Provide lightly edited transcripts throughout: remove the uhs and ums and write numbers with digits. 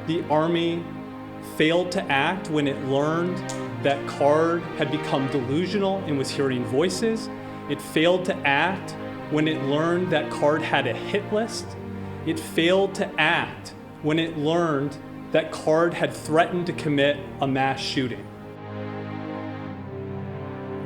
The Army failed to act when it learned that Card had become delusional and was hearing voices. It failed to act when it learned that Card had a hit list. It failed to act when it learned that Card had threatened to commit a mass shooting.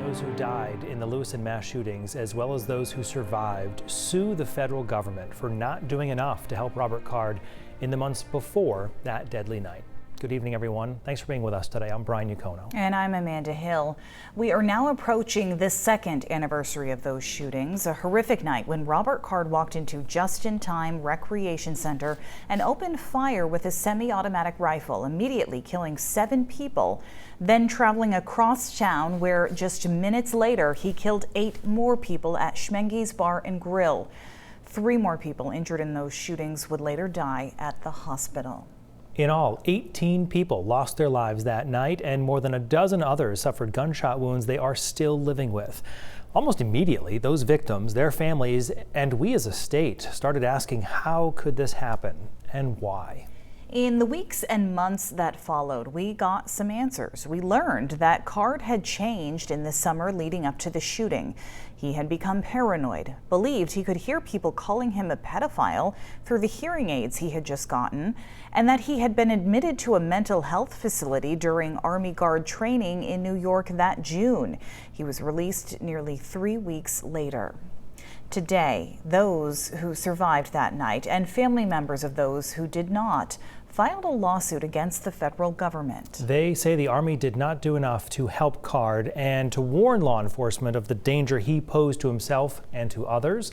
Those who died in the Lewiston mass shootings, as well as those who survived, sue the federal government for not doing enough to help Robert Card in the months before that deadly night. Good evening, everyone. Thanks for being with us today. I'm Brian Ucono. And I'm Amanda Hill. We are now approaching the second anniversary of those shootings, a horrific night when Robert Card walked into Just-in-Time Recreation Center and opened fire with a semi-automatic rifle, immediately killing 7 people, then traveling across town where just minutes later he killed 8 more people at Schmenge's Bar and Grill. 3 more people injured in those shootings would later die at the hospital. In all, 18 people lost their lives that night, and more than a dozen others suffered gunshot wounds they are still living with. Almost immediately, those victims, their families, and we as a state started asking, how could this happen and why? In the weeks and months that followed, we got some answers. We learned that Card had changed in the summer leading up to the shooting. He had become paranoid, believed he could hear people calling him a pedophile through the hearing aids he had just gotten, and that he had been admitted to a mental health facility during Army Guard training in New York that June. He was released nearly 3 weeks later. Today, those who survived that night and family members of those who did not filed a lawsuit against the federal government. They say the Army did not do enough to help Card and to warn law enforcement of the danger he posed to himself and to others.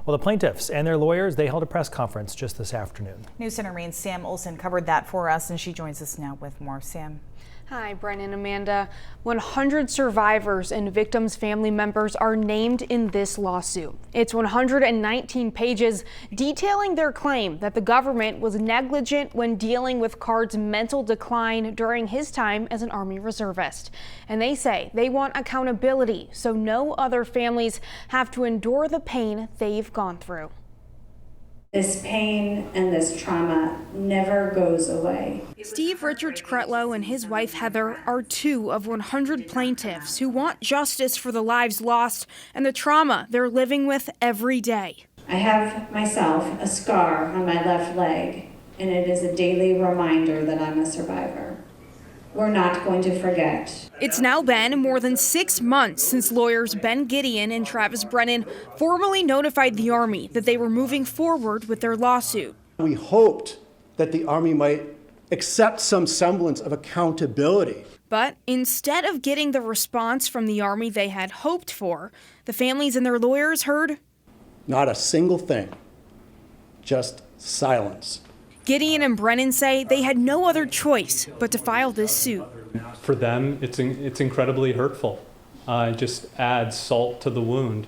Well, the plaintiffs and their lawyers, they held a press conference just this afternoon. News Center Maine's Sam Olson covered that for us, and she joins us now with more. Sam. Hi, Brennan and Amanda. 100 survivors and victims' family members are named in this lawsuit. It's 119 pages detailing their claim that the government was negligent when dealing with Card's mental decline during his time as an Army reservist. And they say they want accountability so no other families have to endure the pain they've gone through. This pain and this trauma never goes away. Steve Richards Kretlow and his wife Heather are 2 of 100 plaintiffs who want justice for the lives lost and the trauma they're living with every day. I have myself a scar on my left leg, and it is a daily reminder that I'm a survivor. We're not going to forget. It's now been more than 6 months since lawyers Ben Gideon and Travis Brennan formally notified the Army that they were moving forward with their lawsuit. We hoped that the Army might accept some semblance of accountability. But instead of getting the response from the Army they had hoped for, the families and their lawyers heard not a single thing, just silence. Gideon and Brennan say they had no other choice but to file this suit. For them, it's incredibly hurtful. It just adds salt to the wound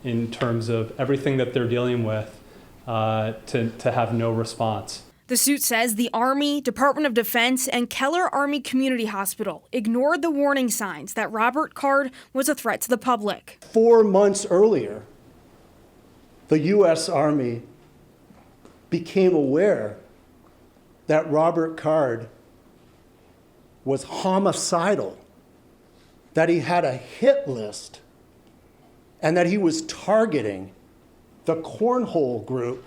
in terms of everything that they're dealing with to have no response. The suit says the Army, Department of Defense, and Keller Army Community Hospital ignored the warning signs that Robert Card was a threat to the public. 4 months earlier, the U.S. Army became aware that Robert Card was homicidal, that he had a hit list, and that he was targeting the cornhole group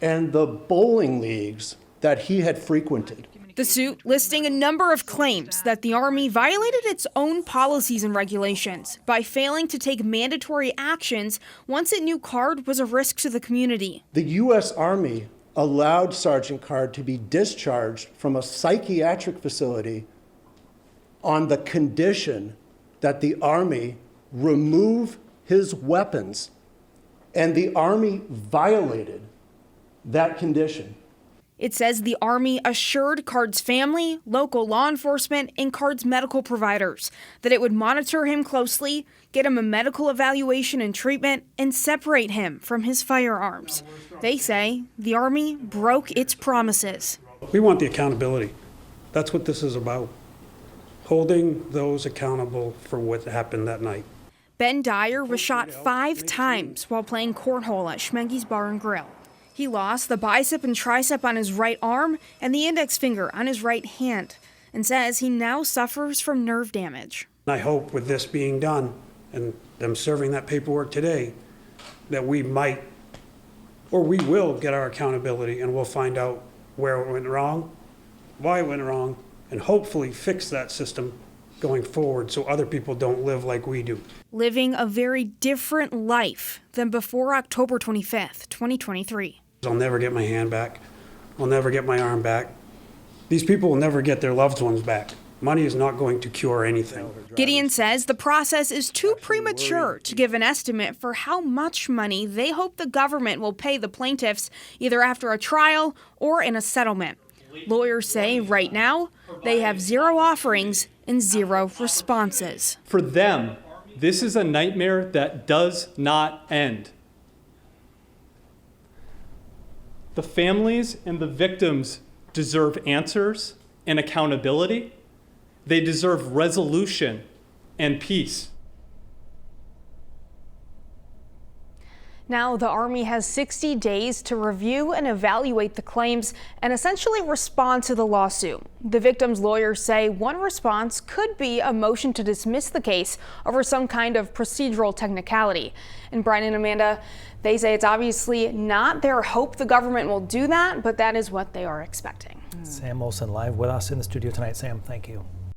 and the bowling leagues that he had frequented. The suit listing a number of claims that the Army violated its own policies and regulations by failing to take mandatory actions once it knew Card was a risk to the community. The U.S. Army allowed Sergeant Card to be discharged from a psychiatric facility on the condition that the Army remove his weapons, and the Army violated that condition. It says the Army assured Card's family, local law enforcement, and Card's medical providers that it would monitor him closely, get him a medical evaluation and treatment, and separate him from his firearms. They say the Army broke its promises. We want the accountability. That's what this is about. Holding those accountable for what happened that night. Ben Dyer was shot 5 times while playing cornhole at Schmenge's Bar and Grill. He lost the bicep and tricep on his right arm and the index finger on his right hand, and says he now suffers from nerve damage. I hope with this being done and them serving that paperwork today, that we might, or we will get our accountability and we'll find out where it went wrong, why it went wrong, and hopefully fix that system going forward so other people don't live like we do. Living a very different life than before October 25th, 2023. I'll never get my hand back. I'll never get my arm back. These people will never get their loved ones back. Money is not going to cure anything. Gideon says the process is too premature to give an estimate for how much money they hope the government will pay the plaintiffs, either after a trial or in a settlement. Lawyers say right now they have 0 offerings and 0 responses. For them, this is a nightmare that does not end. The families and the victims deserve answers and accountability. They deserve resolution and peace. Now, the Army has 60 days to review and evaluate the claims and essentially respond to the lawsuit. The victims' lawyers say one response could be a motion to dismiss the case over some kind of procedural technicality. And Brian and Amanda, they say it's obviously not their hope the government will do that, but that is what they are expecting. Sam Olson live with us in the studio tonight. Sam, thank you.